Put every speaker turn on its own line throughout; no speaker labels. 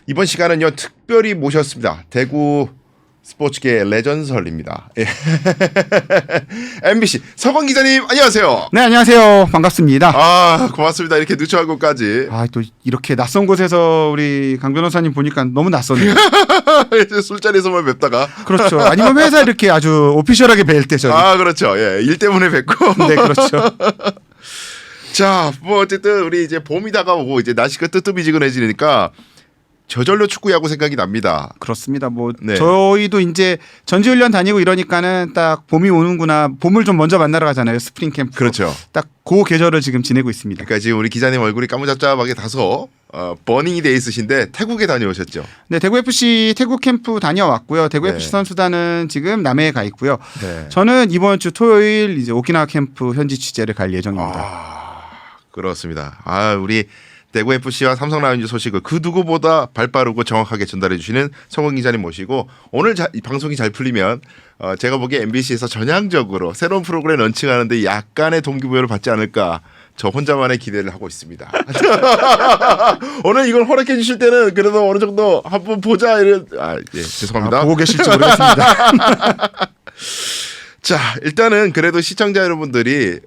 이번 시간은요 특별히 모셨습니다. 대구 스포츠계 레전설입니다. 예. MBC 서건 기자님 안녕하세요.
네, 안녕하세요. 반갑습니다.
아 고맙습니다. 이렇게 늦춰하고까지.
아, 또 이렇게 낯선 곳에서 우리 강 변호사님 보니까 너무 낯선네요.
술자리에서만 뵙다가.
그렇죠. 아니면 회사 이렇게 아주 오피셜하게 뵐 때 저희.
아 그렇죠. 예, 일 때문에 뵙고.
네, 그렇죠.
자, 뭐 어쨌든 우리 이제 봄이 다가오고 이제 날씨가 뜨뜻미지근해지니까 저절로 축구 야구 생각이 납니다.
그렇습니다. 뭐
네.
저희도 이제 전지훈련 다니고 이러니까는 딱 봄이 오는구나. 봄을 좀 먼저 만나러 가잖아요. 스프링 캠프.
그렇죠.
딱 그 계절을 지금 지내고 있습니다.
그러니까 지금 우리 기자님 얼굴이 까무잡잡하게 다소 버닝이 돼 있으신데 태국에 다녀오셨죠?
네, 대구 FC 태국 캠프 다녀왔고요. 대구
네.
FC 선수단은 지금 남해에 가 있고요.
네.
저는 이번 주 토요일 이제 오키나와 캠프 현지 취재를 갈 예정입니다.
아, 그렇습니다. 아, 우리 대구 FC와 삼성 라이온즈 소식을 그 누구보다 발빠르고 정확하게 전달해 주시는 성원 기자님 모시고 오늘 이 방송이 잘 풀리면 제가 보기에 MBC에서 전향적으로 새로운 프로그램 런칭하는데 약간의 동기부여를 받지 않을까 저 혼자만의 기대를 하고 있습니다. 오늘 이걸 허락해 주실 때는 그래도 어느 정도 한번 보자 이런 예, 죄송합니다.
보고 계실지 모르겠습니다.
자, 일단은 그래도 시청자 여러분들이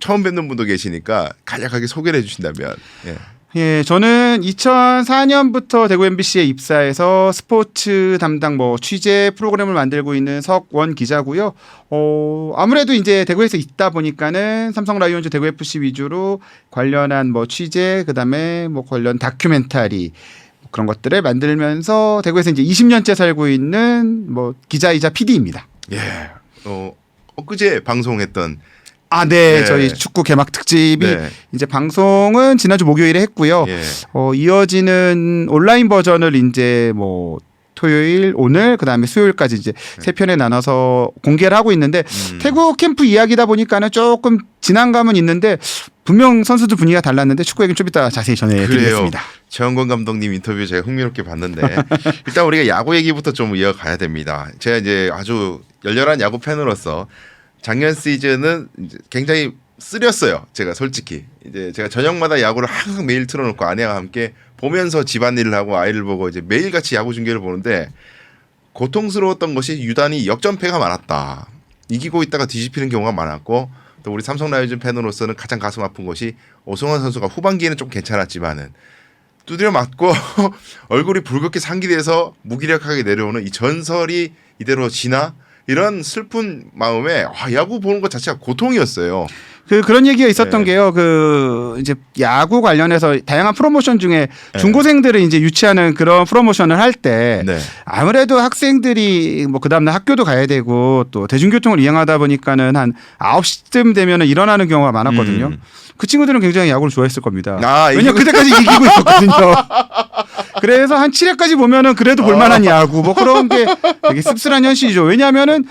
처음 뵙는 분도 계시니까 간략하게 소개를 해주신다면. 예.
예, 저는 2004년부터 대구 MBC에 입사해서 스포츠 담당 뭐 취재 프로그램을 만들고 있는 석원 기자고요. 아무래도 이제 대구에서 있다 보니까는 삼성 라이온즈 대구 FC 위주로 관련한 뭐 취재 그다음에 뭐 관련 다큐멘터리 그런 것들을 만들면서 대구에서 이제 20년째 살고 있는 뭐 기자이자 PD입니다.
예. 엊그제 방송했던
네.
네.
저희 축구 개막 특집이
네.
이제 방송은 지난주 목요일에 했고요.
예.
이어지는 온라인 버전을 이제 뭐 토요일, 오늘, 그다음에 수요일까지 이제 세 편에 나눠서 공개를 하고 있는데 태국 캠프 이야기다 보니까는 조금 진앙감은 있는데 분명 선수들 분위기가 달랐는데 축구 얘기는 좀 이따 자세히 전해드리겠습니다.
최원건 감독님 인터뷰 제가 흥미롭게 봤는데 일단 우리가 야구 얘기부터 좀 이어가야 됩니다. 제가 이제 아주 열렬한 야구 팬으로서 작년 시즌은 이제 굉장히 쓰렸어요. 제가 솔직히 이제 제가 저녁마다 야구를 항상 매일 틀어놓고 아내와 함께 보면서 집안일을 하고 아이를 보고 이제 매일 같이 야구 중계를 보는데 고통스러웠던 것이 유단히 역전패가 많았다. 이기고 있다가 뒤집히는 경우가 많았고 또 우리 삼성 라이온즈 팬으로서는 가장 가슴 아픈 것이 오승환 선수가 후반기에는 좀 괜찮았지만은 두드려 맞고 얼굴이 붉게 상기돼서 무기력하게 내려오는 이 전설이 이대로 지나 이런 슬픈 마음에 야구 보는 것 자체가 고통이었어요.
그런 얘기가 있었던
네.
게요. 이제 야구 관련해서 다양한 프로모션 중에 중고생들을 이제 유치하는 그런 프로모션을 할 때
네.
아무래도 학생들이 뭐 그다음날 학교도 가야 되고 또 대중교통을 이용하다 보니까는 한 9시쯤 되면은 일어나는 경우가 많았거든요. 그 친구들은 굉장히 야구를 좋아했을 겁니다. 왜냐면 그때까지 이기고 있었거든요. 그래서 한 7회까지 보면은 그래도 볼만한 야구 뭐 그런 게 되게 씁쓸한 현실이죠. 왜냐하면은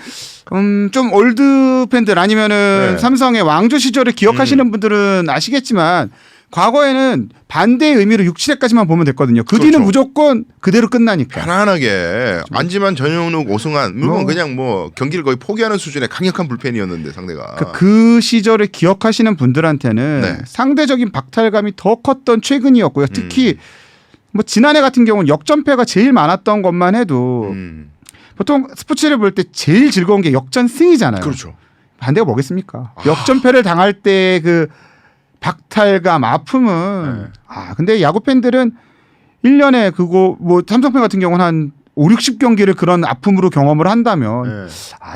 좀 올드 팬들 아니면은
네.
삼성의 왕조 시절을 기억하시는 분들은 아시겠지만 과거에는 반대의 의미로 6, 7회까지만 보면 됐거든요. 그 뒤는
그렇죠.
무조건 그대로 끝나니까.
편안하게 안지만 전현욱 오승환 그냥 뭐 경기를 거의 포기하는 수준의 강력한 불펜이었는데 상대가
그 시절을 기억하시는 분들한테는
네.
상대적인 박탈감이 더 컸던 최근이었고요. 특히 뭐 지난해 같은 경우는 역전패가 제일 많았던 것만 해도 보통 스포츠를 볼 때 제일 즐거운 게 역전승이잖아요.
그렇죠.
반대가 뭐겠습니까? 역전패를 당할 때 그 박탈감, 아픔은 근데 야구 팬들은 1년에 그거 뭐 삼성팬 같은 경우는 한 5, 60경기를 그런 아픔으로 경험을 한다면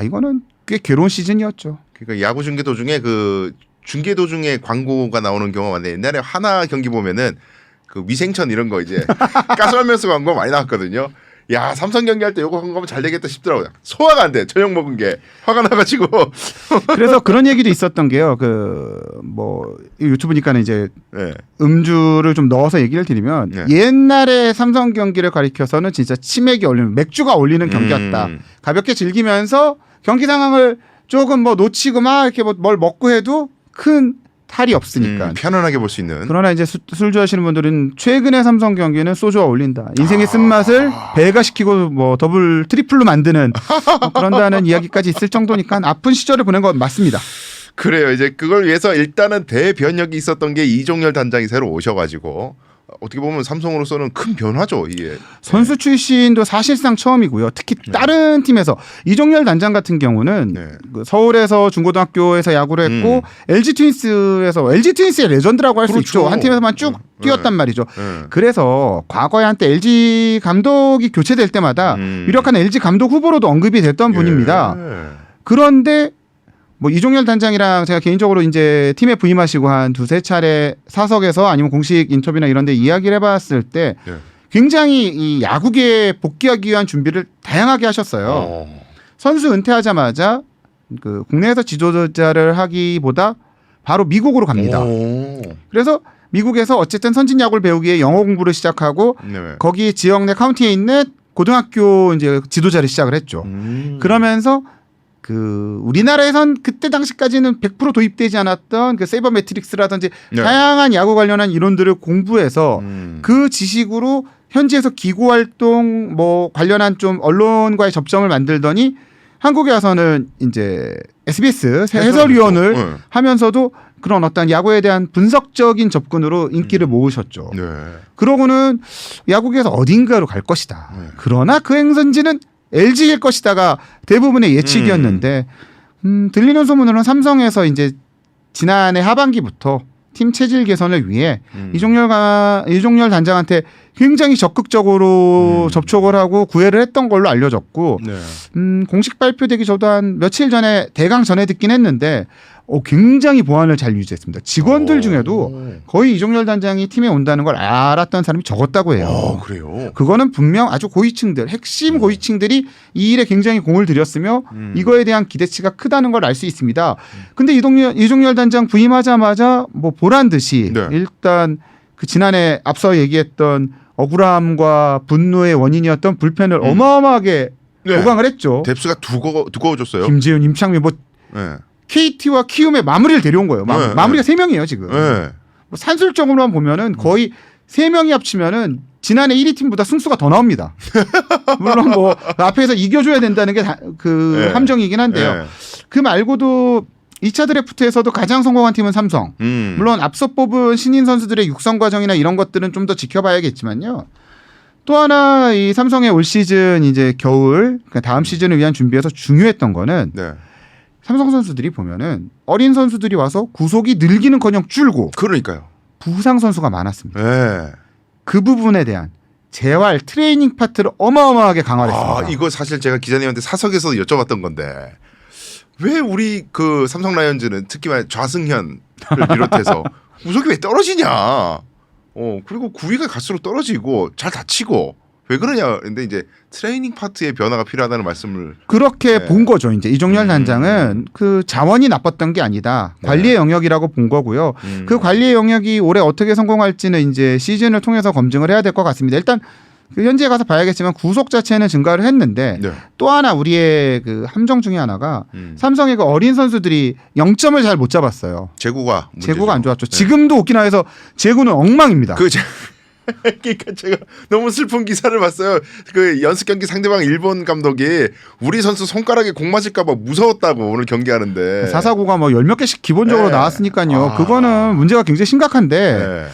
이거는 꽤 괴로운 시즌이었죠.
그러니까 야구 중계 도중에 그 중계 도중에 광고가 나오는 경우가 많은데 옛날에 하나 경기 보면은 그 위생천 이런 거 이제 가스라면서 광고 많이 나왔거든요. 야 삼성 경기할 때 요거 광고하면 잘 되겠다 싶더라고요. 소화가 안 돼. 저녁 먹은 게 화가 나가지고.
그래서 그런 얘기도 있었던 게요. 뭐 유튜브니까는 이제 음주를 좀 넣어서 얘기를 드리면 옛날에 삼성 경기를 가리켜서는 진짜 치맥이 올리는 맥주가 올리는 경기였다. 가볍게 즐기면서 경기 상황을 조금 뭐 놓치고 막 이렇게 뭘 먹고 해도 큰 탈이 없으니까
편안하게 볼 수 있는.
그러나 이제 술 좋아하시는 분들은 최근의 삼성 경기는 소주와 어울린다. 인생의 쓴맛을 배가시키고 뭐 더블 트리플로 만드는 뭐 그런다는 이야기까지 있을 정도니까 아픈 시절을 보낸 건 맞습니다.
그래요. 이제 그걸 위해서 일단은 대변력이 있었던 게 이종열 단장이 새로 오셔가지고 어떻게 보면 삼성으로서는 큰 변화죠 이게.
선수 출신도 사실상 처음이고요. 특히 다른 팀에서 이종열 단장 같은 경우는
네.
그 서울에서 중고등학교에서 야구를 했고 LG 트윈스의 레전드라고 할 수
그렇죠.
있죠. 한 팀에서만 쭉 뛰었단 말이죠.
네.
그래서 과거에 한때 LG 감독이 교체될 때마다 유력한 LG 감독 후보로도 언급이 됐던 분입니다.
예.
그런데 뭐 이종열 단장이랑 제가 개인적으로 이제 팀에 부임하시고 한 두세 차례 사석에서 아니면 공식 인터뷰나 이런 데 이야기를 해봤을 때
예.
굉장히 이 야구계에 복귀하기 위한 준비를 다양하게 하셨어요. 선수 은퇴하자마자 그 국내에서 지도자를 하기보다 바로 미국으로 갑니다.
오.
그래서 미국에서 어쨌든 선진 야구를 배우기 위해 영어 공부를 시작하고
네.
거기 지역 내 카운티에 있는 고등학교 이제 지도자를 시작을 했죠. 그러면서 그 우리나라에선 그때 당시까지는 100% 도입되지 않았던 그 세이버 매트릭스라든지
네.
다양한 야구 관련한 이론들을 공부해서 그 지식으로 현지에서 기고 활동 뭐 관련한 좀 언론과의 접점을 만들더니 한국에 와서는 이제 SBS 해설위원을
네.
하면서도 그런 어떤 야구에 대한 분석적인 접근으로 인기를 모으셨죠.
네.
그러고는 야구계에서 어딘가로 갈 것이다.
네.
그러나 그 행선지는 LG일 것이다가 대부분의 예측이었는데 들리는 소문으로는 삼성에서 이제 지난해 하반기부터 팀 체질 개선을 위해 이종열 단장한테 굉장히 적극적으로 접촉을 하고 구애를 했던 걸로 알려졌고
네.
공식 발표되기 저도 한 며칠 전에 대강 전해 듣긴 했는데 굉장히 보안을 잘 유지했습니다. 직원들 중에도 거의 이종열 단장이 팀에 온다는 걸 알았던 사람이 적었다고 해요.
그래요.
그거는 분명 아주 고위층들, 핵심 고위층들이 이 일에 굉장히 공을 들였으며 이거에 대한 기대치가 크다는 걸 알 수 있습니다. 근데 이종열 단장 부임하자마자 뭐 보란 듯이
네.
일단 그 지난해 앞서 얘기했던 억울함과 분노의 원인이었던 불펜을 어마어마하게
네.
보강을 했죠.
뎁스가 두꺼워졌어요.
김재윤, 임창민 뭐
네.
KT와 키움의 마무리를 데려온 거예요.
네,
마무리가 3명이에요 지금.
네.
뭐 산술적으로만 보면은 거의 3명이 합치면은 지난해 1위 팀보다 승수가 더 나옵니다. 물론 뭐 앞에서 이겨줘야 된다는 게 그
네.
함정이긴 한데요.
네.
그 말고도 2차 드래프트에서도 가장 성공한 팀은 삼성. 물론 앞서 뽑은 신인 선수들의 육성 과정이나 이런 것들은 좀 더 지켜봐야겠지만요. 또 하나 이 삼성의 올 시즌 이제 겨울 그러니까 다음 시즌을 위한 준비에서 중요했던 거는
네.
삼성 선수들이 보면은 어린 선수들이 와서 구속이 늘기는커녕 줄고
그러니까요.
부상 선수가 많았습니다.
네.
그 부분에 대한 재활 트레이닝 파트를 어마어마하게 강화를 했습니다.
이거 사실 제가 기자님한테 사석에서 여쭤봤던 건데 왜 우리 그 삼성 라이온즈는 특히 좌승현을 비롯해서 구속이 왜 떨어지냐? 그리고 9위가 갈수록 떨어지고 잘 다치고 왜 그러냐? 근데 이제 트레이닝 파트의 변화가 필요하다는 말씀을
그렇게
네.
본 거죠. 이제 이종열 단장은 그 자원이 나빴던 게 아니다. 관리의 영역이라고 본 거고요. 그 관리의 영역이 올해 어떻게 성공할지는 이제 시즌을 통해서 검증을 해야 될 것 같습니다. 일단 그 현지에 가서 봐야겠지만 구속 자체는 증가를 했는데
네.
또 하나 우리의 그 함정 중에 하나가 삼성의 그 어린 선수들이 0점을 잘 못 잡았어요.
재구가
재구가 안 좋았죠.
네.
지금도 오키나와에서 재구는 엉망입니다.
그러니까 제가 너무 슬픈 기사를 봤어요. 그 연습 경기 상대방 일본 감독이 우리 선수 손가락에 공 맞을까봐 무서웠다고 오늘 경기하는데
사사구가 뭐 10몇 개씩 기본적으로
네.
나왔으니까요. 그거는 문제가 굉장히 심각한데
네.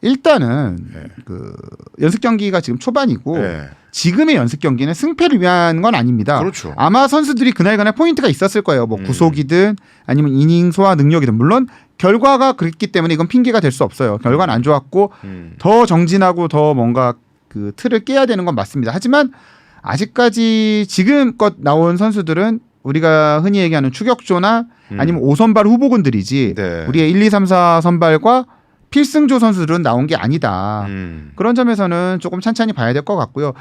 일단은 그 연습 경기가 지금 초반이고
네.
지금의 연습 경기는 승패를 위한 건 아닙니다.
그렇죠.
아마 선수들이 그날 포인트가 있었을 거예요. 뭐 구속이든 아니면 이닝 소화 능력이든 물론 결과가 그랬기 때문에 이건 핑계가 될 수 없어요. 결과는 안 좋았고 더 정진하고 더 뭔가 그 틀을 깨야 되는 건 맞습니다. 하지만 아직까지 지금껏 나온 선수들은 우리가 흔히 얘기하는 추격조나 아니면 5선발 후보군들이지
네.
우리의 1, 2, 3, 4 선발과 필승조 선수들은 나온 게 아니다. 그런 점에서는 조금 찬찬히 봐야 될 것 같고요.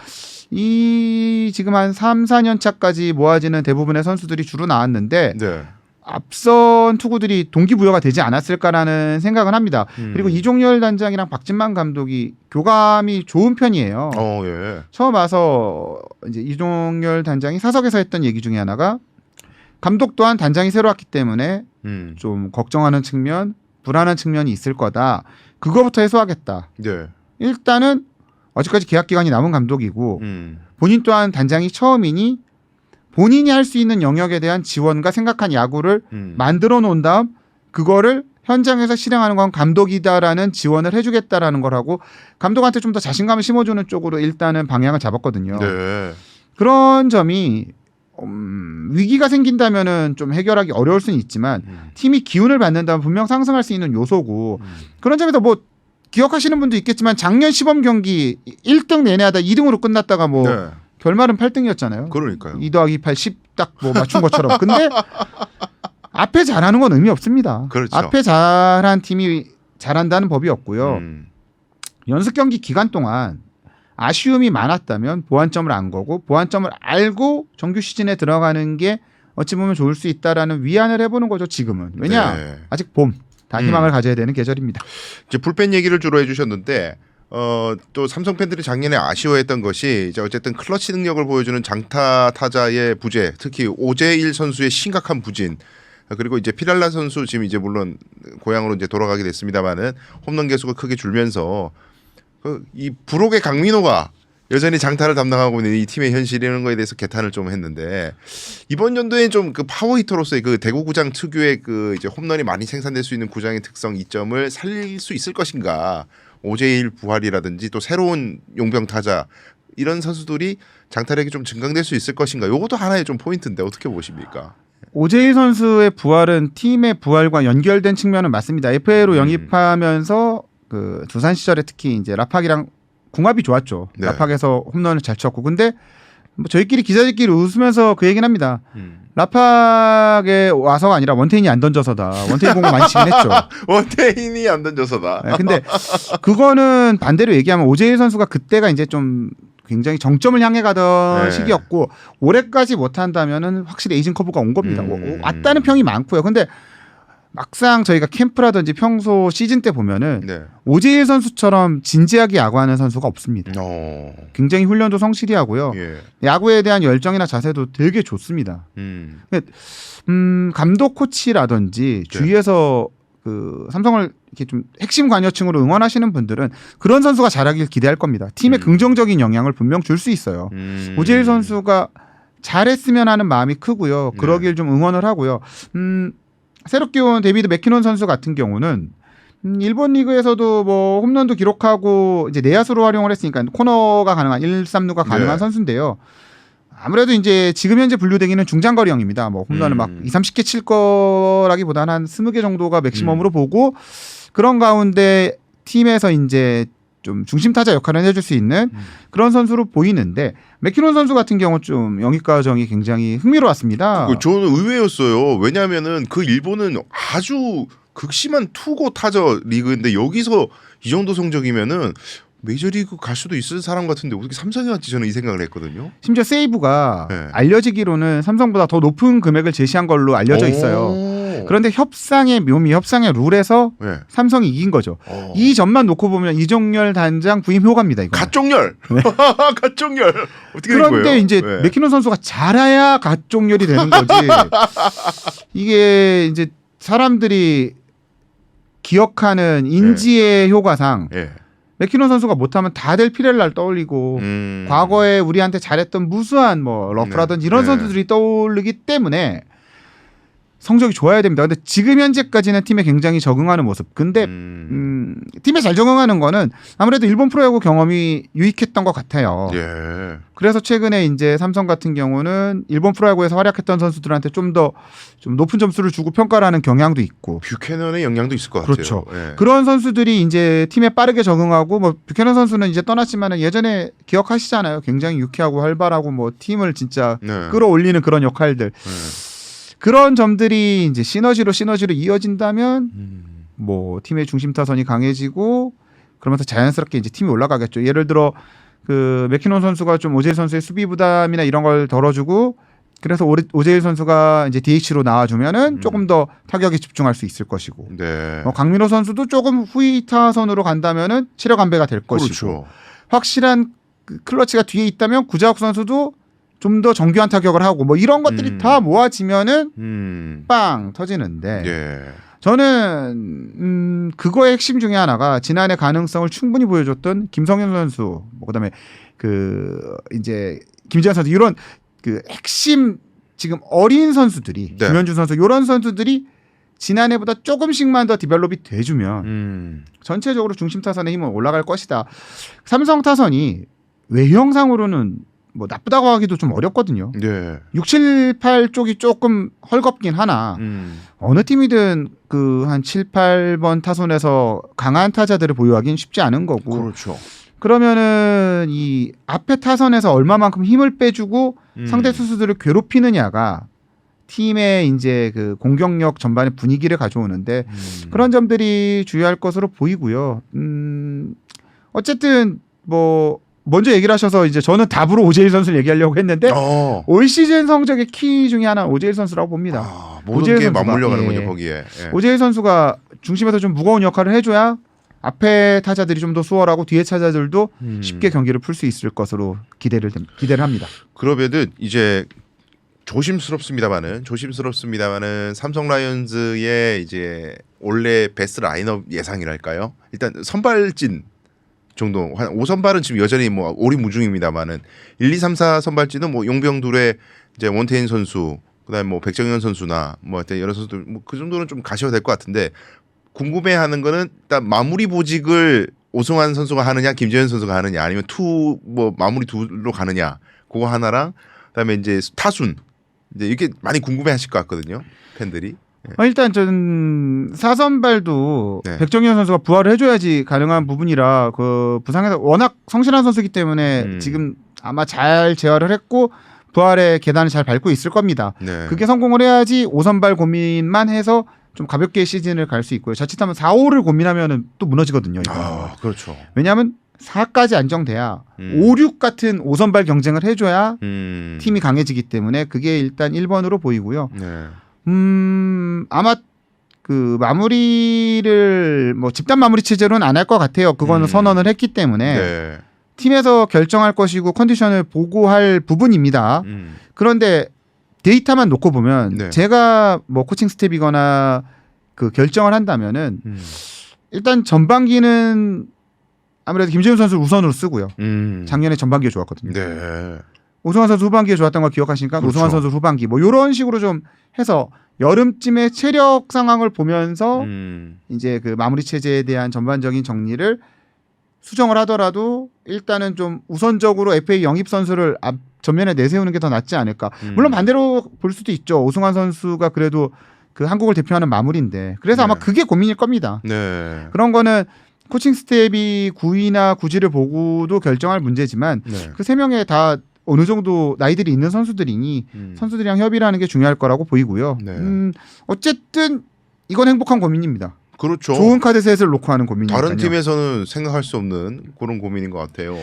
이 지금 한 3, 4년 차까지 모아지는 대부분의 선수들이 주로 나왔는데
네.
앞선 투구들이 동기부여가 되지 않았을까라는 생각은 합니다. 그리고 이종열 단장이랑 박진만 감독이 교감이 좋은 편이에요.
예.
처음 와서 이제 이종열 단장이 사석에서 했던 얘기 중에 하나가 감독 또한 단장이 새로 왔기 때문에 좀 걱정하는 측면, 불안한 측면이 있을 거다. 그거부터 해소하겠다.
네.
일단은 아직까지 계약 기간이 남은 감독이고 본인 또한 단장이 처음이니 본인이 할 수 있는 영역에 대한 지원과 생각한 야구를 만들어 놓은 다음 그거를 현장에서 실행하는 건 감독이다라는 지원을 해주겠다라는 걸 하고 감독한테 좀 더 자신감을 심어주는 쪽으로 일단은 방향을 잡았거든요.
네.
그런 점이 위기가 생긴다면은 좀 해결하기 어려울 수는 있지만 팀이 기운을 받는다면 분명 상승할 수 있는 요소고 그런 점에서 뭐 기억하시는 분도 있겠지만 작년 시범 경기 1등 내내 하다 2등으로 끝났다가 뭐
네.
결말은 8등이었잖아요.
그러니까요.
2 더하기 8 10 딱 뭐 맞춘 것처럼. 근데 앞에 잘하는 건 의미 없습니다.
그렇죠.
앞에 잘한 팀이 잘한다는 법이 없고요.
음.
연습 경기 기간 동안 아쉬움이 많았다면 보완점을 안 거고 보완점을 알고 정규 시즌에 들어가는 게 어찌 보면 좋을 수 있다라는 위안을 해보는 거죠. 지금은. 왜냐?
네.
아직 봄. 다 희망을 가져야 되는 계절입니다.
이제 불펜 얘기를 주로 해주셨는데 또 삼성 팬들이 작년에 아쉬워했던 것이 이제 어쨌든 클러치 능력을 보여주는 장타 타자의 부재, 특히 오재일 선수의 심각한 부진. 그리고 이제 피랄라 선수 지금 이제 물론 고향으로 이제 돌아가게 됐습니다만은 홈런 개수가 크게 줄면서 이 부록의 강민호가 여전히 장타를 담당하고 있는 이 팀의 현실이라는 거에 대해서 개탄을 좀 했는데 이번 연도에 좀 그 파워 히터로서의 그 대구 구장 특유의 그 이제 홈런이 많이 생산될 수 있는 구장의 특성 이점을 살릴 수 있을 것인가. 오재일 부활이라든지 또 새로운 용병 타자 이런 선수들이 장타력이 좀 증강될 수 있을 것인가. 이것도 하나의 좀 포인트인데 어떻게 보십니까?
오재일 선수의 부활은 팀의 부활과 연결된 측면은 맞습니다. FA로 영입하면서 그 두산 시절에 특히 이제 라팍이랑 궁합이 좋았죠.
네.
라팍에서 홈런을 잘 쳤고 근데 뭐 저희끼리 기자들끼리 웃으면서 그 얘기는 합니다. 라팍에 와서가 아니라 원태인이 안 던져서다. 원태인 공을 많이 치긴 했죠.
원태인이 안 던져서다.
네, 근데 그거는 반대로 얘기하면 오재일 선수가 그때가 이제 좀 굉장히 정점을 향해 가던
네.
시기였고 올해까지 못한다면은 확실히 에이징 커브가 온 겁니다. 왔다는 평이 많고요. 근데 막상 저희가 캠프라든지 평소 시즌 때 보면은
네.
오재일 선수처럼 진지하게 야구하는 선수가 없습니다. 굉장히 훈련도 성실히 하고요.
예.
야구에 대한 열정이나 자세도 되게 좋습니다. 감독 코치라든지 주위에서 그 삼성을 이렇게 좀 핵심 관여층으로 응원하시는 분들은 그런 선수가 잘하길 기대할 겁니다. 팀에 긍정적인 영향을 분명 줄 수 있어요. 오재일 선수가 잘했으면 하는 마음이 크고요. 그러길 좀 응원을 하고요. 새롭게 온 데이비드 맥키논 선수 같은 경우는 일본 리그에서도 뭐 홈런도 기록하고 이제 내야수로 활용을 했으니까 코너가 가능한 1, 3루가 가능한
네.
선수인데요. 아무래도 이제 지금 현재 분류되기는 중장거리형입니다. 뭐 홈런을 막 2, 30개 칠 거라기보다는 한 20개 정도가 맥시멈으로 보고 그런 가운데 팀에서 이제 좀 중심 타자 역할을 해줄 수 있는 그런 선수로 보이는데 맥키논 선수 같은 경우 좀 영입 과정이 굉장히 흥미로웠습니다.
저는 의외였어요. 왜냐하면은 그 일본은 아주 극심한 투고 타자 리그인데 여기서 이 정도 성적이면은 메이저리그 갈 수도 있을 사람 같은데 어떻게 삼성에 왔지 저는 이 생각을 했거든요.
심지어 세이브가
네.
알려지기로는 삼성보다 더 높은 금액을 제시한 걸로 알려져 있어요. 그런데 협상의 묘미, 협상의 룰에서
네.
삼성이 이긴 거죠. 이 점만 놓고 보면 이정열 단장 부임 효과입니다. 이거.
갓종열, 갓종열 어떻게 된
그런데
거예요?
이제
네.
맥키논 선수가 잘해야 갓종열이 되는 거지. 이게 이제 사람들이 기억하는 인지의 효과상
예.
맥키논 선수가 못하면 다들 피렐라를 떠올리고 과거에 우리한테 잘했던 무수한 뭐 러프라든지 이런
네.
선수들이 떠오르기 때문에 성적이 좋아야 됩니다. 근데 지금 현재까지는 팀에 굉장히 적응하는 모습. 근데 팀에 잘 적응하는 거는 아무래도 일본 프로야구 경험이 유익했던 것 같아요.
예.
그래서 최근에 이제 삼성 같은 경우는 일본 프로야구에서 활약했던 선수들한테 좀 더 좀 높은 점수를 주고 평가를 하는 경향도 있고.
뷰캐넌의 영향도 있을 것 같아요.
그렇죠.
예.
그런 선수들이 이제 팀에 빠르게 적응하고 뭐 뷰캐넌 선수는 이제 떠났지만은 예전에 기억하시잖아요. 굉장히 유쾌하고 활발하고 뭐 팀을 진짜
네.
끌어올리는 그런 역할들. 그런 점들이 이제 시너지로 이어진다면 뭐 팀의 중심 타선이 강해지고 그러면서 자연스럽게 이제 팀이 올라가겠죠. 예를 들어 그 맥키논 선수가 좀 오재일 선수의 수비 부담이나 이런 걸 덜어주고 그래서 오재일 선수가 이제 DH로 나와주면은 조금 더 타격에 집중할 수 있을 것이고
네.
강민호 선수도 조금 후위 타선으로 간다면은 체력 안배가 될 것이고
그렇죠.
확실한 그 클러치가 뒤에 있다면 구자욱 선수도 좀 더 정교한 타격을 하고 뭐 이런 것들이 다 모아지면은 빵 터지는데
예.
저는 그거의 핵심 중에 하나가 지난해 가능성을 충분히 보여줬던 김성현 선수, 뭐 그다음에 그 이제 김지현 선수 이런 그 핵심 지금 어린 선수들이
네.
김현준 선수 이런 선수들이 지난해보다 조금씩만 더 디벨롭이 돼주면 전체적으로 중심 타선의 힘은 올라갈 것이다. 삼성 타선이 외형상으로는 뭐 나쁘다고 하기도 좀 어렵거든요.
네.
6, 7, 8 쪽이 조금 헐겁긴 하나 어느 팀이든 그 한 7, 8번 타선에서 강한 타자들을 보유하기는 쉽지 않은 거고
그렇죠.
그러면은 이 앞에 타선에서 얼마만큼 힘을 빼주고 상대 투수들을 괴롭히느냐가 팀의 이제 그 공격력 전반의 분위기를 가져오는데 그런 점들이 주의할 것으로 보이고요. 어쨌든 뭐 먼저 얘기를 하셔서 이제 저는 답으로 오재일 선수를 얘기하려고 했는데 올 시즌 성적의 키 중에 하나 오재일 선수라고 봅니다.
모든 게
선수가,
맞물려 가는
예.
거죠 거기에. 예.
오재일 선수가 중심에서 좀 무거운 역할을 해줘야 앞에 타자들이 좀 더 수월하고 뒤에 타자들도 쉽게 경기를 풀 수 있을 것으로 기대를 합니다.
그러면은 이제 조심스럽습니다만은 삼성 라이온즈의 이제 올해 베스트 라인업 예상이랄까요? 일단 선발진 정도 한 5선발은 지금 여전히 뭐 오리무중입니다만은 1, 2, 3, 4 선발진은 뭐 용병둘의 이제 원태인 선수, 그다음에 뭐 백정현 선수나 뭐 여러 선수들 뭐 그 정도는 좀 가셔도 될 것 같은데 궁금해하는 거는 일단 마무리 보직을 오승환 선수가 하느냐, 김재현 선수가 하느냐, 아니면 뭐 마무리 둘로 가느냐, 그거 하나랑 그다음에 이제 타순 이제 이렇게 많이 궁금해하실 것 같거든요, 팬들이.
일단 전 4선발도
네.
백정현 선수가 부활을 해줘야지 가능한 부분이라 그 부상에서 워낙 성실한 선수이기 때문에 지금 아마 잘 재활을 했고 부활의 계단을 잘 밟고 있을 겁니다.
네.
그게 성공을 해야지 5선발 고민만 해서 좀 가볍게 시즌을 갈 수 있고요. 자칫하면 4, 5를 고민하면은 또 무너지거든요. 이거.
그렇죠.
왜냐하면 4까지 안정돼야 5, 6 같은 5선발 경쟁을 해줘야 팀이 강해지기 때문에 그게 일단 1번으로 보이고요.
네.
아마 그 마무리를 뭐 집단 마무리 체제로는 안 할 것 같아요. 그거는 선언을 했기 때문에
네.
팀에서 결정할 것이고 컨디션을 보고할 부분입니다. 그런데 데이터만 놓고 보면
네.
제가 뭐 코칭 스텝이거나 그 결정을 한다면은 일단 전반기는 아무래도 김재훈 선수를 우선으로 쓰고요. 작년에 전반기에 좋았거든요.
네.
오승환 선수 후반기에 좋았던 거 기억하시니까
그렇죠.
오승환 선수 후반기 뭐 이런 식으로 좀 해서 여름쯤에 체력 상황을 보면서 이제 그 마무리 체제에 대한 전반적인 정리를 수정을 하더라도 일단은 좀 우선적으로 FA 영입 선수를 전면에 내세우는 게 더 낫지 않을까. 물론 반대로 볼 수도 있죠. 오승환 선수가 그래도 그 한국을 대표하는 마무리인데 그래서
네.
아마 그게 고민일 겁니다.
네.
그런 거는 코칭 스텝이 구위나 구지를 보고도 결정할 문제지만
네.
그 세 명에 다 어느 정도 나이들이 있는 선수들이니 선수들이랑 협의를 하는 게 중요할 거라고 보이고요.
네.
어쨌든 이건 행복한 고민입니다.
그렇죠.
좋은 카드 셋을 놓고 하는 고민이니까요.
다른 팀에서는 생각할 수 없는 그런 고민인 것 같아요.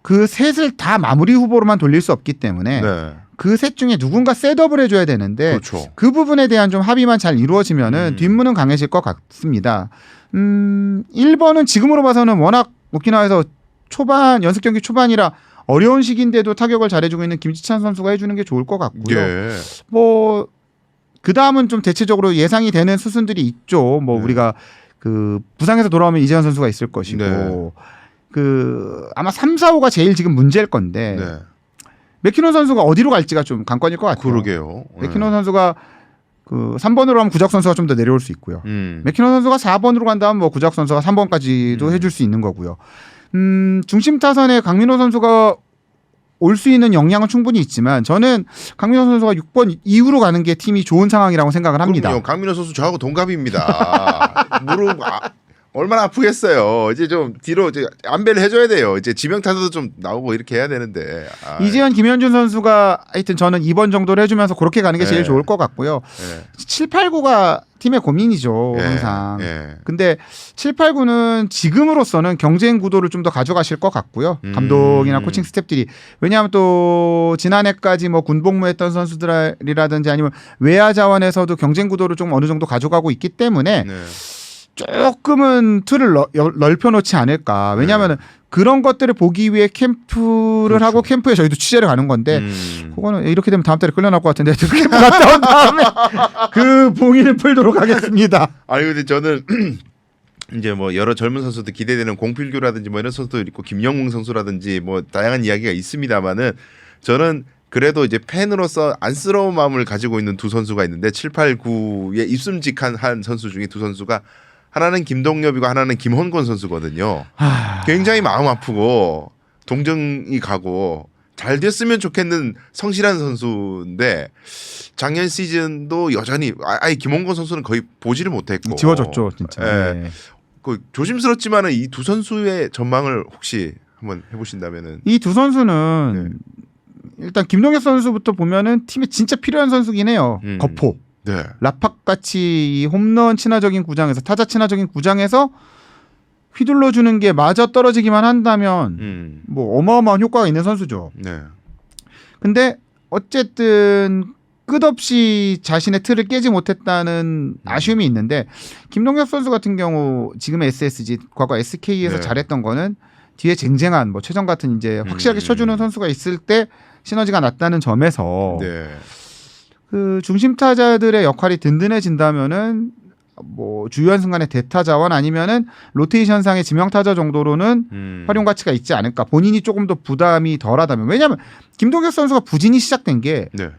그 셋을 다 마무리 후보로만 돌릴 수 없기 때문에
네.
그 셋 중에 누군가 셋업을 해줘야 되는데
그렇죠.
그 부분에 대한 좀 합의만 잘 이루어지면은 뒷문은 강해질 것 같습니다. 1번은 지금으로 봐서는 워낙 오키나와에서 연습 경기 초반이라 어려운 시기인데도 타격을 잘해주고 있는 김지찬 선수가 해주는 게 좋을 것 같고요.
예.
뭐 그 다음은 좀 대체적으로 예상이 되는 수순들이 있죠. 뭐
네.
우리가 그 부상에서 돌아오면 이재현 선수가 있을 것이고
네.
그 아마 3, 4, 5가 제일 지금 문제일 건데
네.
맥키노 선수가 어디로 갈지가 좀 관건일 것 같아요.
그러게요.
맥키노 선수가 그 3번으로 하면 구작 선수가 좀 더 내려올 수 있고요. 맥키노 선수가 4번으로 간다면 뭐 구작 선수가 3번까지도 해줄 수 있는 거고요. 중심 타선에 강민호 선수가 올 수 있는 역량은 충분히 있지만 저는 강민호 선수가 6번 이후로 가는 게 팀이 좋은 상황이라고 생각을 합니다.
그럼요. 강민호 선수 저하고 동갑입니다. 무릎 얼마나 아프겠어요. 이제 좀 뒤로 이제 안배를 해줘야 돼요. 이제 지명 타자도 좀 나오고 이렇게 해야 되는데.
이재현, 김현준 선수가 하여튼 저는 2번 정도를 해주면서 그렇게 가는 게 제일
네.
좋을 것 같고요.
네.
7, 8, 9가 팀의 고민이죠.
예,
항상.
예.
근데 7, 8, 9는 지금으로서는 경쟁 구도를 좀 더 가져가실 것 같고요. 감독이나 코칭 스태프들이. 왜냐하면 또 지난해까지 뭐 군복무했던 선수들이라든지 아니면 외야 자원에서도 경쟁 구도를 좀 어느 정도 가져가고 있기 때문에
네.
조금은 틀을 넓혀놓지 않을까. 왜냐하면 그런 것들을 보기 위해 캠프를
그렇죠.
하고 캠프에 저희도 취재를 가는 건데 그거는 이렇게 되면 다음 달에 끌려나올 것 같은데 캠프 갔다 온 다음에 그 봉인을 풀도록 하겠습니다.
아니 근데 저는 이제 뭐 여러 젊은 선수들 기대되는 공필규라든지 뭐 이런 선수도 있고 김영웅 선수라든지 뭐 다양한 이야기가 있습니다만은 저는 그래도 이제 팬으로서 안쓰러운 마음을 가지고 있는 두 선수가 있는데 7, 8, 9에 입숨직한 한 선수 중에 두 선수가 하나는 김동엽이고 하나는 김헌권 선수거든요. 굉장히 마음 아프고 동정이 가고 잘 됐으면 좋겠는 성실한 선수인데 작년 시즌도 여전히 아예 김헌권 선수는 거의 보지를 못했고
지워졌죠, 진짜.
예.
네.
그 조심스럽지만은 이 두 선수의 전망을 혹시 한번 해보신다면은
이 두 선수는 일단 김동엽 선수부터 보면은 팀에 진짜 필요한 선수긴 해요. 거포.
네.
라팍 같이 이 홈런 친화적인 구장에서 타자 친화적인 구장에서 휘둘러 주는 게 맞아 떨어지기만 한다면 뭐 어마어마한 효과가 있는 선수죠.
네.
근데 어쨌든 끝없이 자신의 틀을 깨지 못했다는 아쉬움이 있는데 김동엽 선수 같은 경우 지금의 SSG 과거 SK에서
네.
잘했던 거는 뒤에 쟁쟁한 뭐 최정 같은 이제 확실하게 쳐주는 선수가 있을 때 시너지가 났다는 점에서
네.
그 중심 타자들의 역할이 든든해진다면은 뭐 주요한 순간에 대타자원 아니면은 로테이션상의 지명 타자 정도로는 활용 가치가 있지 않을까. 본인이 조금 더 부담이 덜하다면. 왜냐하면 김동엽 선수가 부진이 시작된 게
네.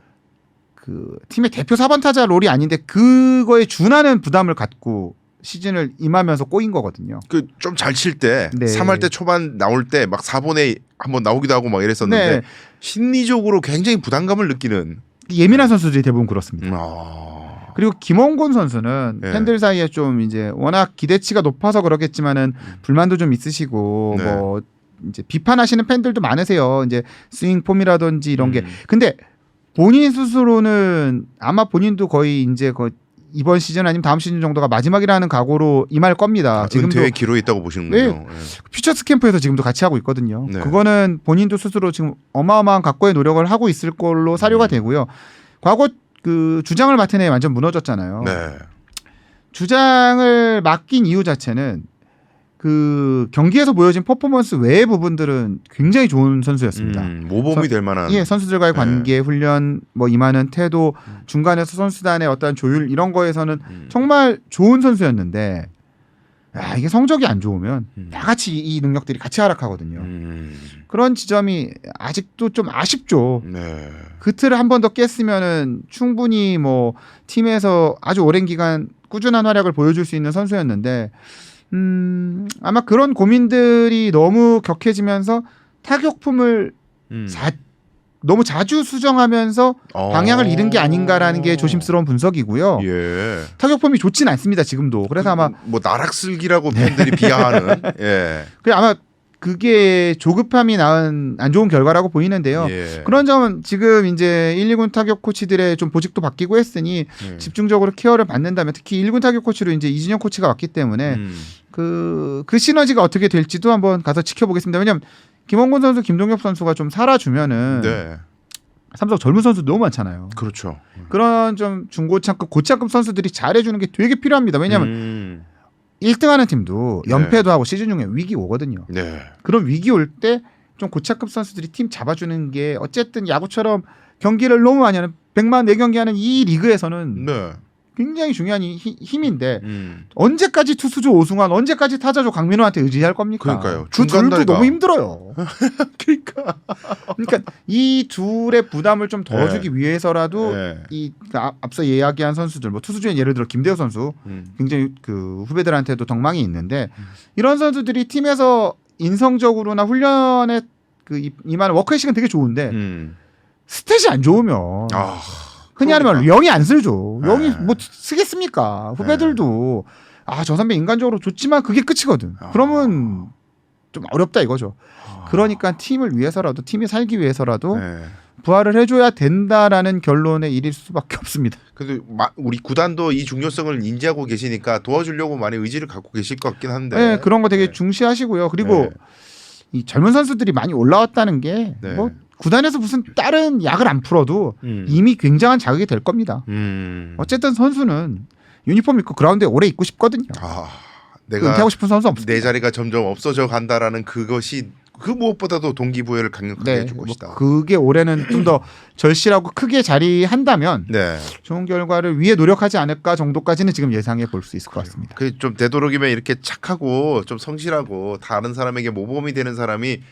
그 팀의 대표 4번 타자 롤이 아닌데 그거에 준하는 부담을 갖고 시즌을 임하면서 꼬인 거거든요.
그 좀 잘 칠 때
네.
3할 때 초반 나올 때 막 4번에 한번 나오기도 하고 막 이랬었는데
네.
심리적으로 굉장히 부담감을 느끼는.
예민한 선수들이 대부분 그렇습니다.
아.
그리고 김원곤 선수는
네.
팬들 사이에 좀 이제 워낙 기대치가 높아서 그렇겠지만은 불만도 좀 있으시고
네.
뭐 이제 비판하시는 팬들도 많으세요. 이제 스윙 폼이라든지 이런 게. 근데 본인 스스로는 아마 본인도 거의 이제 이번 시즌 아니면 다음 시즌 정도가 마지막이라는 각오로 임할 겁니다. 지금도
은퇴의 기로에 있다고 보시는군요.
네. 퓨처스 캠프에서 지금도 같이 하고 있거든요.
네.
그거는 본인도 스스로 지금 어마어마한 각고의 노력을 하고 있을 걸로 사료가 되고요. 과거 그 주장을 맡은 애 완전 무너졌잖아요.
네.
주장을 맡긴 이유 자체는 그 경기에서 보여진 퍼포먼스 외의 부분들은 굉장히 좋은 선수였습니다.
모범이 될 만한.
예, 선수들과의 관계, 훈련, 뭐 임하는 태도, 중간에서 선수단의 어떤 조율 이런 거에서는 정말 좋은 선수였는데, 야, 이게 성적이 안 좋으면 다 같이 이 능력들이 같이 하락하거든요. 그런 지점이 아직도 좀 아쉽죠.
네.
그 틀을 한 번 더 깼으면은 충분히 뭐 팀에서 아주 오랜 기간 꾸준한 활약을 보여줄 수 있는 선수였는데. 아마 그런 고민들이 너무 격해지면서 타격품을 너무 자주 수정하면서 방향을 잃은 게 아닌가라는 게 조심스러운 분석이고요.
예.
타격폼이 좋진 않습니다. 지금도. 그래서 아마
뭐 나락슬기라고 팬들이 비하하는. 예.
아마 그게 조급함이 낳은 안 좋은 결과라고 보이는데요.
예.
그런 점은 지금 이제 1, 2군 타격 코치들의 좀 보직도 바뀌고 했으니 집중적으로 케어를 받는다면 특히 1군 타격 코치로 이제 이진영 코치가 왔기 때문에 그 시너지가 어떻게 될지도 한번 가서 지켜보겠습니다. 왜냐하면 김원곤 선수, 김동엽 선수가 좀 살아주면은
네.
삼성 젊은 선수 너무 많잖아요.
그렇죠.
그런 좀 중고차급, 고차급 선수들이 잘해주는 게 되게 필요합니다. 왜냐하면 1등하는 팀도 연패도 하고 시즌 중에 위기 오거든요.
네.
그런 위기 올 때 좀 고차급 선수들이 팀 잡아주는 게 어쨌든 야구처럼 경기를 너무 많이 하는 100만 4경기 하는 이 리그에서는
네.
굉장히 중요한 힘인데 언제까지 투수조 오승환, 언제까지 타자조 강민호한테 의지할 겁니까?
그러니까요.
그 둘도
중간다리가.
너무 힘들어요.
그러니까.
그러니까 이 둘의 부담을 좀 덜어주기 위해서라도
네.
이 앞서 이야기한 선수들, 뭐 투수 중에 예를 들어 김대호 선수 굉장히 그 후배들한테도 덕망이 있는데 이런 선수들이 팀에서 인성적으로나 훈련에 그 임하는 워크의식은 되게 좋은데 스탯이 안 좋으면
아.
흔히 하는 말로 영이 안 쓸죠. 영이
네.
뭐 쓰겠습니까? 후배들도 저 선배 인간적으로 좋지만 그게 끝이거든. 그러면 좀 어렵다 이거죠. 그러니까 팀을 위해서라도 팀이 살기 위해서라도
네.
부활을 해줘야 된다라는 결론에 이를 수밖에 없습니다.
그래도 우리 구단도 이 중요성을 인지하고 계시니까 도와주려고 많이 의지를 갖고 계실 것 같긴 한데.
네, 그런 거 되게 중시하시고요. 그리고 이 젊은 선수들이 많이 올라왔다는 게 뭐 구단에서 무슨 다른 약을 안 풀어도 이미 굉장한 자극이 될 겁니다. 어쨌든 선수는 유니폼 입고 그라운드에 오래 있고 싶거든요.
내가
은퇴하고 싶은 선수 없습니다.
내 자리가 점점 없어져 간다라는 그것이 그 무엇보다도 동기부여를 강력하게 해줄 것이다.
그게 올해는 좀 더 절실하고 크게 자리한다면
네.
좋은 결과를 위해 노력하지 않을까 정도까지는 지금 예상해 볼 수 있을 것 같습니다.
그 좀 되도록이면 이렇게 착하고 좀 성실하고 다른 사람에게 모범이 되는 사람이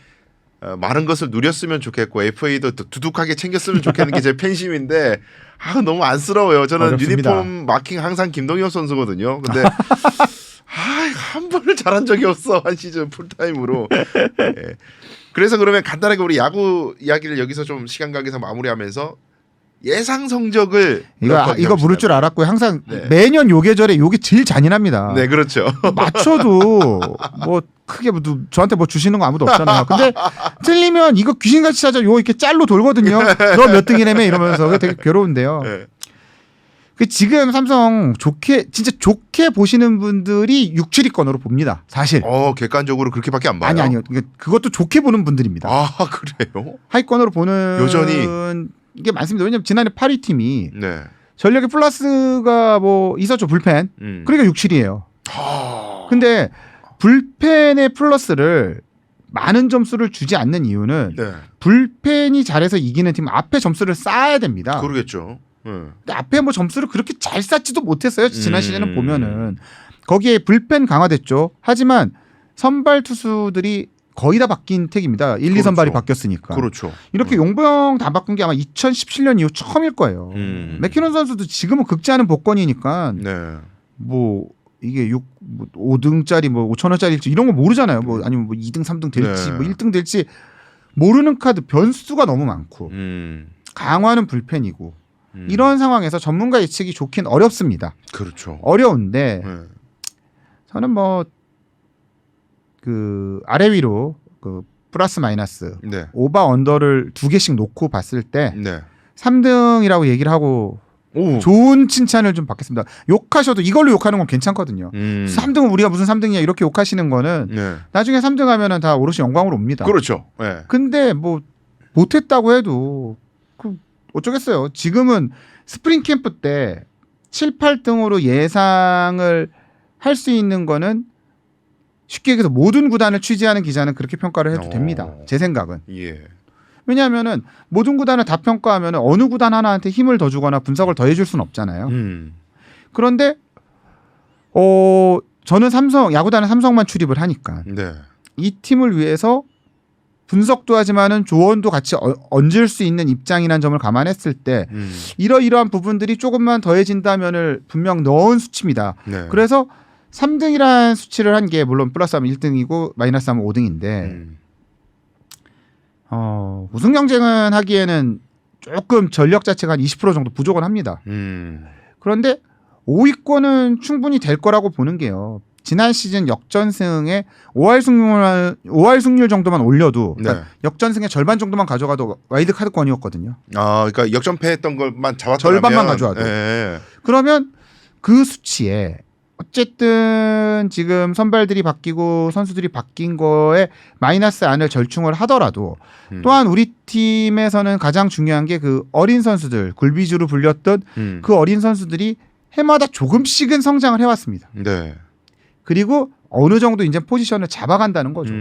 많은 것을 누렸으면 좋겠고 FA도 두둑하게 챙겼으면 좋겠는 게 제 팬심인데 너무 안쓰러워요. 저는
어렵습니다.
유니폼 마킹 항상 김동현 선수거든요. 근데 한 번을 잘한 적이 없어 한 시즌 풀타임으로. 예. 그래서 그러면 간단하게 우리 야구 이야기를 여기서 좀 시간 관계상 마무리하면서 예상 성적을
이거 물을 줄 알았고요. 항상
네.
매년 요 계절에 요게 제일 잔인합니다.
네, 그렇죠.
맞춰도 뭐 크게 저한테 뭐 주시는 거 아무도 없잖아요. 근데 틀리면 이거 귀신같이 찾아 요 이렇게 짤로 돌거든요. 너 몇 등이라며 이러면서 그게 되게 괴로운데요.
네.
그 지금 삼성 진짜 좋게 보시는 분들이 6, 7위권으로 봅니다. 사실.
객관적으로 그렇게밖에 안 봐요.
아니요. 그것도 좋게 보는 분들입니다.
그래요?
하위권으로 보는
여전히
이게 많습니다. 왜냐면 지난해 8위 팀이
네.
전력의 플러스가 뭐 있었죠. 불펜. 그러니까 6, 7위예요. 근데 불펜의 플러스를 많은 점수를 주지 않는 이유는
네.
불펜이 잘해서 이기는 팀 앞에 점수를 쌓아야 됩니다.
그러겠죠.
근데 앞에 뭐 점수를 그렇게 잘 쌓지도 못했어요. 지난 시즌은 보면은 거기에 불펜 강화됐죠. 하지만 선발 투수들이 거의 다 바뀐 택입니다. 1, 2 선발이 바뀌었으니까.
그렇죠.
이렇게 용병 다 바꾼 게 아마 2017년 이후 처음일 거예요. 맥키넌 선수도 지금은 극지하는 복권이니까
네.
뭐 이게 5등짜리 뭐 5천원짜리일지 이런 거 모르잖아요. 뭐 아니면 뭐 2등, 3등 될지
네.
뭐 1등 될지 모르는 카드 변수가 너무 많고 강화는 불펜이고 이런 상황에서 전문가 예측이 좋긴 어렵습니다.
그렇죠.
어려운데
네.
저는 뭐 그 아래 위로 그 플러스 마이너스
네.
오바 언더를 2개씩 놓고 봤을 때
네.
3등이라고 얘기를 하고 좋은 칭찬을 좀 받겠습니다. 욕하셔도 이걸로 욕하는 건 괜찮거든요. 3등은 우리가 무슨 3등이야 이렇게 욕하시는 거는
네.
나중에 3등 하면은 다 오롯이 영광으로 옵니다.
그렇죠. 네.
근데 뭐 못했다고 해도 어쩌겠어요. 지금은 스프링 캠프 때 7, 8등으로 예상을 할 수 있는 거는 쉽게 얘기해서 모든 구단을 취재하는 기자는 그렇게 평가를 해도 됩니다. 제 생각은.
예.
왜냐하면은 모든 구단을 다 평가하면 어느 구단 하나한테 힘을 더 주거나 분석을 더 해줄 수는 없잖아요. 그런데 저는 야구단은 삼성만 출입을 하니까
네.
이 팀을 위해서 분석도 하지만은 조언도 같이 얹을 수 있는 입장이라는 점을 감안했을 때 이러이러한 부분들이 조금만 더해진다면을 분명 넣은 수치입니다.
네.
그래서 3등이라는 수치를 한 게 물론 플러스하면 1등이고 마이너스하면 5등인데 우승 경쟁은 하기에는 조금 전력 자체가 한 20% 정도 부족은 합니다. 그런데 5위권은 충분히 될 거라고 보는 게요. 지난 시즌 역전승에 5할 승률 정도만 올려도 그러니까 역전승의 절반 정도만 가져가도 와일드 카드권이었거든요.
그러니까 역전패했던 것만 잡았다면
절반만 가져와도.
예.
그러면 그 수치에 어쨌든 지금 선발들이 바뀌고 선수들이 바뀐 거에 마이너스 안을 절충을 하더라도 또한 우리 팀에서는 가장 중요한 게 그 어린 선수들 굴비주로 불렸던 그 어린 선수들이 해마다 조금씩은 성장을 해왔습니다.
네.
그리고 어느 정도 이제 포지션을 잡아간다는 거죠.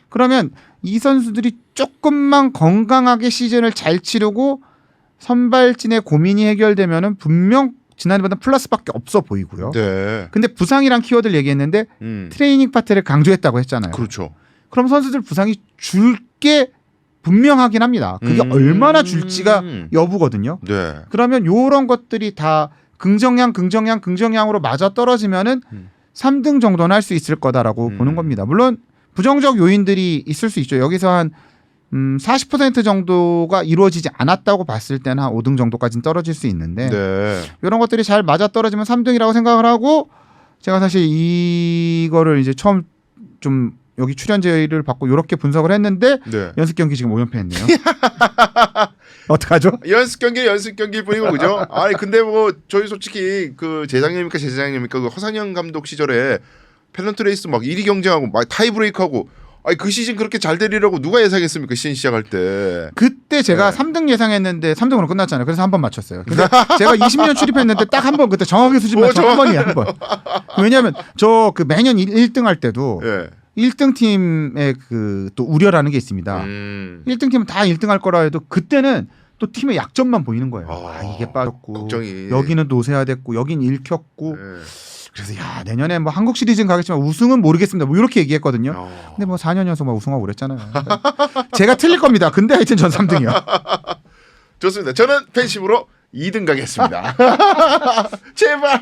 그러면 이 선수들이 조금만 건강하게 시즌을 잘 치르고 선발진의 고민이 해결되면은 분명 지난해보다 플러스밖에 없어 보이고요.
네.
근데 부상이란 키워드를 얘기했는데 트레이닝 파트를 강조했다고 했잖아요.
그렇죠.
그럼 선수들 부상이 줄 게 분명하긴 합니다. 그게 얼마나 줄지가 여부거든요.
네.
그러면 이런 것들이 다 긍정량으로 맞아 떨어지면은 3등 정도는 할 수 있을 거다라고 보는 겁니다. 물론 부정적 요인들이 있을 수 있죠. 여기서 한 40% 정도가 이루어지지 않았다고 봤을 때는 한 5등 정도까지는 떨어질 수 있는데
네.
이런 것들이 잘 맞아 떨어지면 3등이라고 생각을 하고 제가 사실 이거를 이제 처음 좀 여기 출연 제의를 받고 이렇게 분석을 했는데
네.
연습 경기 지금 5연패했네요. 어떡하죠?
연습 경기일 뿐이고 그죠? 아니 근데 뭐 저희 솔직히 그 재작년입니까 그 허상현 감독 시절에 탤런트 레이스 막 1위 경쟁하고 막 타이브레이크하고 그 시즌 그렇게 잘 되리라고 누가 예상했습니까? 시즌 시작할 때.
그때 제가 3등 예상했는데 3등으로 끝났잖아요. 그래서 한 번 맞췄어요. 근데 제가 20년 출입했는데 딱 한 번 그때 정확히 수준 맞춰 한 번이에요. 한 번. 왜냐하면 저 그 매년 1등 할 때도 1등 팀의 그 또 우려라는 게 있습니다. 1등 팀은 다 1등 할 거라 해도 그때는 또 팀의 약점만 보이는 거예요. 이게 빠졌고
걱정이.
여기는 노세화 됐고 여긴 읽혔고 그래서 야 내년에 뭐 한국 시리즈는 가겠지만 우승은 모르겠습니다. 뭐 이렇게 얘기했거든요.
어.
근데 뭐 4년 연속 막 우승하고 그랬잖아요. 그러니까 제가 틀릴 겁니다. 근데 하여튼 전 3등이요.
좋습니다. 저는 팬심으로 2등 가겠습니다. 제발.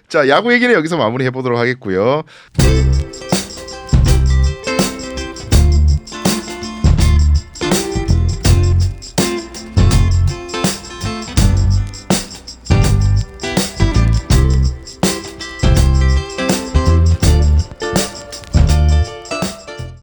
자, 야구 얘기는 여기서 마무리해 보도록 하겠고요.